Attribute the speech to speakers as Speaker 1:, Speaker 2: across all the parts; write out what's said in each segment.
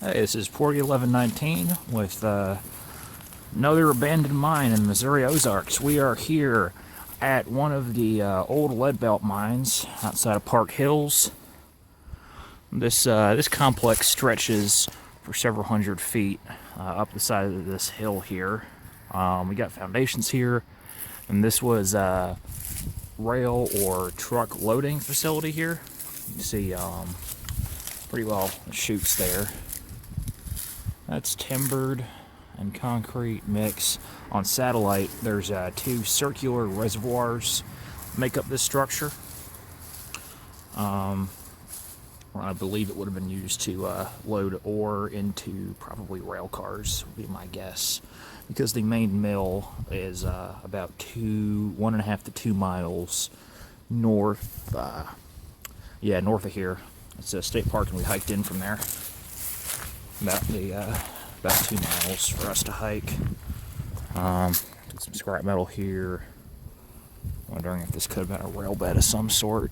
Speaker 1: Hey, this is Porty 1119 with another abandoned mine in the Missouri Ozarks. We are here at one of the old lead belt mines outside of Park Hills. This complex stretches for several hundred feet up the side of this hill here. We got foundations here, and this was a rail or truck loading facility here. You can see pretty well the chutes there. That's timbered and concrete mix. On satellite, there's two circular reservoirs make up this structure. I believe it would have been used to load ore into probably rail cars, would be my guess, because the main mill is about 1.5 to 2 miles north. North of here. It's a state park, and we hiked in from there. About 2 miles for us to hike. Got some scrap metal here. Wondering if this could have been a rail bed of some sort.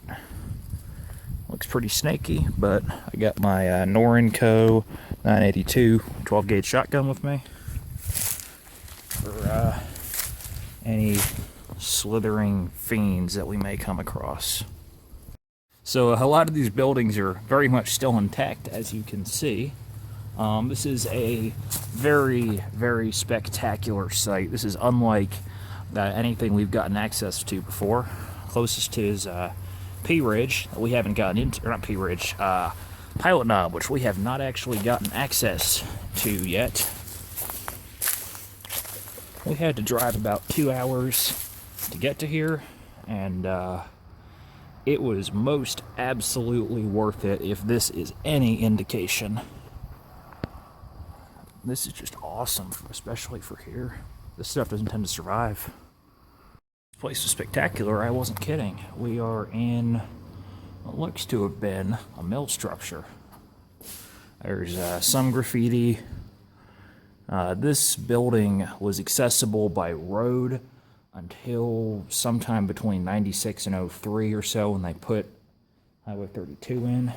Speaker 1: Looks pretty snaky, but I got my Norinco 982 12 gauge shotgun with me for any slithering fiends that we may come across. So a lot of these buildings are very much still intact, as you can see. This is a very, very spectacular site. This is unlike anything we've gotten access to before. Closest to is P Ridge, that we haven't gotten into, or not P Ridge, Pilot Knob, which we have not actually gotten access to yet. We had to drive about 2 hours to get to here, and it was most absolutely worth it, if this is any indication. This is just awesome, especially for here. This stuff doesn't tend to survive. This place is spectacular, I wasn't kidding. We are in what looks to have been a mill structure. There's some graffiti. This building was accessible by road until sometime between 96 and 03 or so, when they put Highway 32 in.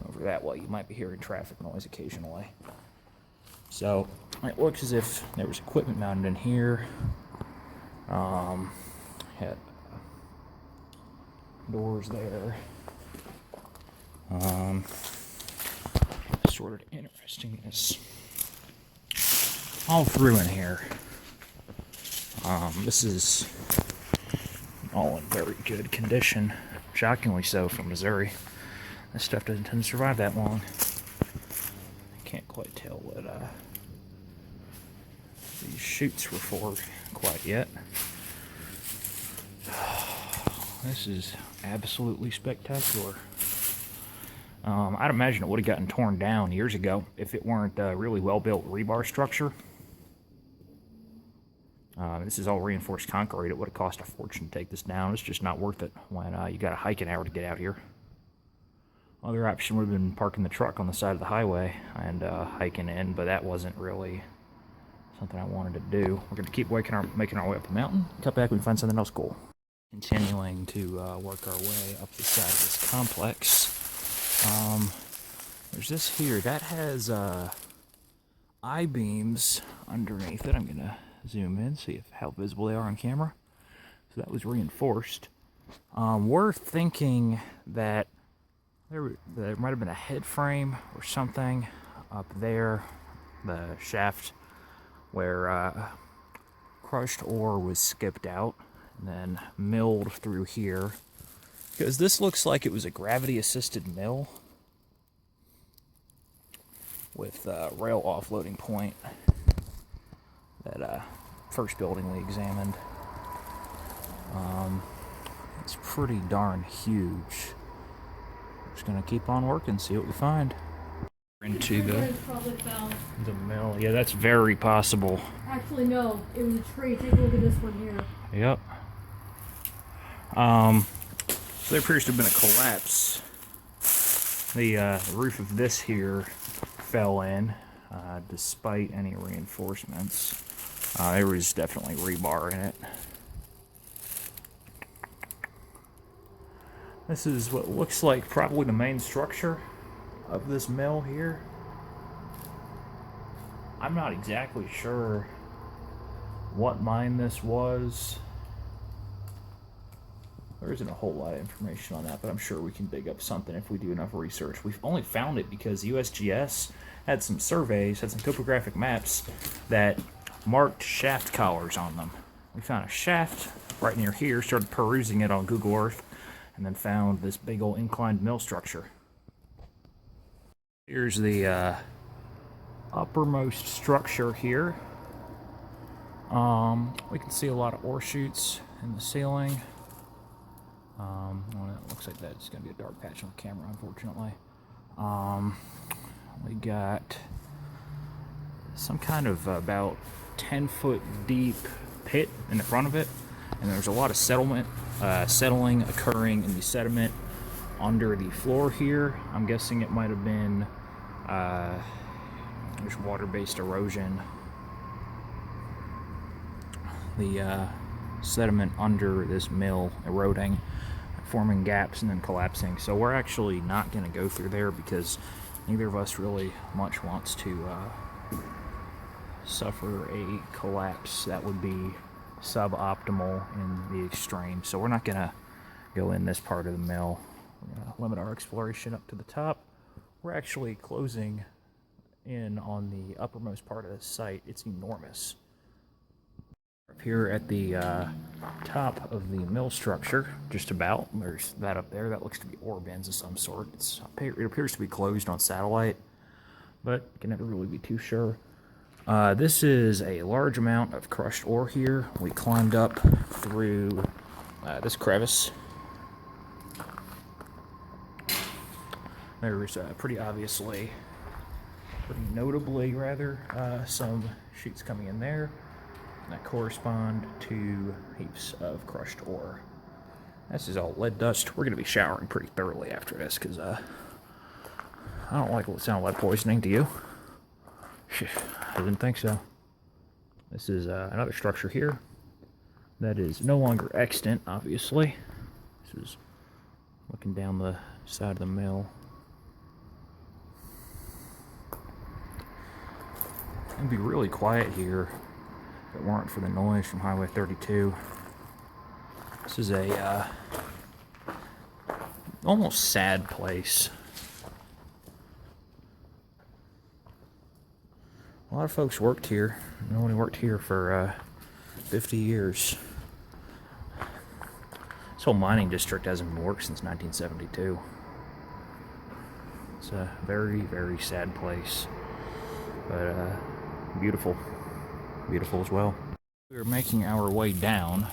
Speaker 1: Over that way, you might be hearing traffic noise occasionally. So it looks as if there was equipment mounted in here. Had doors there. Sort of interestingness all through in here. This is all in very good condition, shockingly so for Missouri. This stuff doesn't tend to survive that long. Can't quite tell what these chutes were for quite yet. This is absolutely spectacular. I'd imagine it would have gotten torn down years ago if it weren't a really well-built rebar structure. This is all reinforced concrete. It would have cost a fortune to take this down. It's just not worth it when you got to hike an hour to get out here. Other option would have been parking the truck on the side of the highway and hiking in, but that wasn't really something I wanted to do. We're going to keep making our way up the mountain. Cut back when we find something else cool. Continuing to work our way up the side of this complex. There's this here. That has I-beams underneath it. I'm going to zoom in, see how visible they are on camera. So that was reinforced. We're thinking that there might have been a head frame or something up there, the shaft where crushed ore was skipped out and then milled through here. Because this looks like it was a gravity-assisted mill with a rail offloading point. That first building we examined. It's pretty darn huge. Just gonna keep on working, see what we find. Into the mill. Yeah, that's very possible.
Speaker 2: Actually, no. It was a tree. Take a look at this one here.
Speaker 1: Yep. So there appears to have been a collapse. The roof of this here fell in, despite any reinforcements. There was definitely rebar in it. This is what looks like probably the main structure of this mill here. I'm not exactly sure what mine this was. There isn't a whole lot of information on that, but I'm sure we can dig up something if we do enough research. We've only found it because USGS had some surveys, had some topographic maps that marked shaft collars on them. We found a shaft right near here, started perusing it on Google Earth, and then found this big old inclined mill structure. Here's the uppermost structure here. We can see a lot of ore chutes in the ceiling. Well, it looks like that's going to be a dark patch on the camera, unfortunately. We got some kind of about 10-foot deep pit in the front of it, and there's a lot of settling occurring in the sediment under the floor here. I'm guessing it might have been there's water-based erosion. The sediment under this mill eroding, forming gaps and then collapsing. So we're actually not going to go through there because neither of us really much wants to suffer a collapse that would be suboptimal in the extreme. So we're not going to go in this part of the mill. We're going to limit our exploration up to the top. We're actually closing in on the uppermost part of the site. It's enormous. Up here at the top of the mill structure, just about, there's that up there. That looks to be ore bins of some sort. It appears to be closed on satellite, but you can never really be too sure. This is a large amount of crushed ore here. We climbed up through this crevice. There's pretty notably some chutes coming in there that correspond to heaps of crushed ore. This is all lead dust. We're going to be showering pretty thoroughly after this because I don't like the sound of lead poisoning. Do you? I didn't think so. This is another structure here that is no longer extant, obviously. This is looking down the side of the mill. It'd be really quiet here if it weren't for the noise from Highway 32. This is a almost sad place. A lot of folks worked here. Nobody worked here for 50 years. This whole mining district hasn't been worked since 1972. It's a very, very sad place, but beautiful as well. We were making our way down.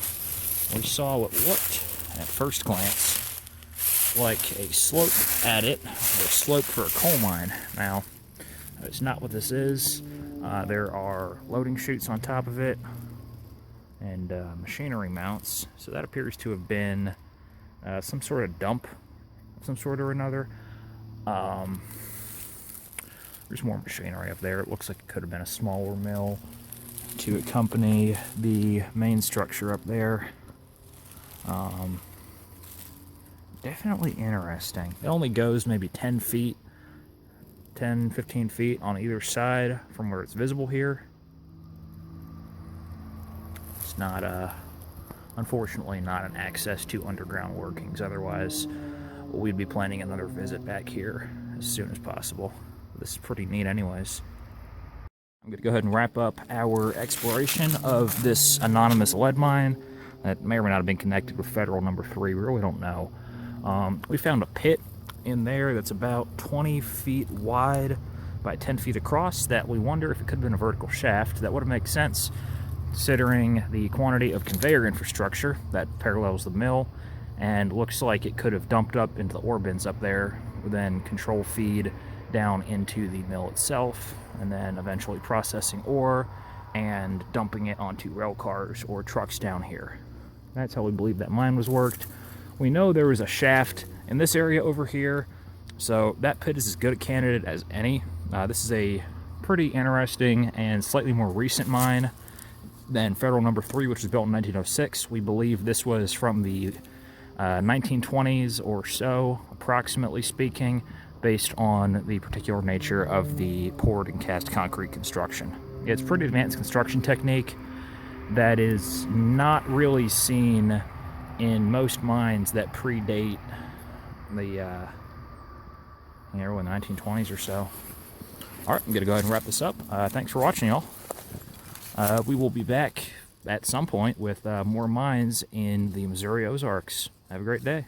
Speaker 1: We saw what looked, at first glance, like a slope at it, or a slope for a coal mine. Now, it's not what this is. There are loading chutes on top of it, and machinery mounts. So that appears to have been some sort of dump of some sort or another. There's more machinery up there. It looks like it could have been a smaller mill to accompany the main structure up there. Definitely interesting. It only goes maybe 10 feet, 10, 15 feet on either side from where it's visible here. It's not, unfortunately, not an access to underground workings. Otherwise, we'd be planning another visit back here as soon as possible. This is pretty neat anyways. I'm going to go ahead and wrap up our exploration of this anonymous lead mine that may or may not have been connected with Federal Number 3. We really don't know. We found a pit in there that's about 20 feet wide by 10 feet across that we wonder if it could have been a vertical shaft. That would have made sense considering the quantity of conveyor infrastructure that parallels the mill, and looks like it could have dumped up into the ore bins up there, then control feed down into the mill itself, and then eventually processing ore and dumping it onto rail cars or trucks down here. That's how we believe that mine was worked. We know there was a shaft in this area over here, so that pit is as good a candidate as any. This is a pretty interesting and slightly more recent mine than Federal Number 3, which was built in 1906. We believe this was from the 1920s or so, approximately speaking, based on the particular nature of the poured and cast concrete construction. It's pretty advanced construction technique that is not really seen in most mines that predate the early 1920s or so. All right, I'm going to go ahead and wrap this up. Thanks for watching, y'all. We will be back at some point with more mines in the Missouri Ozarks. Have a great day.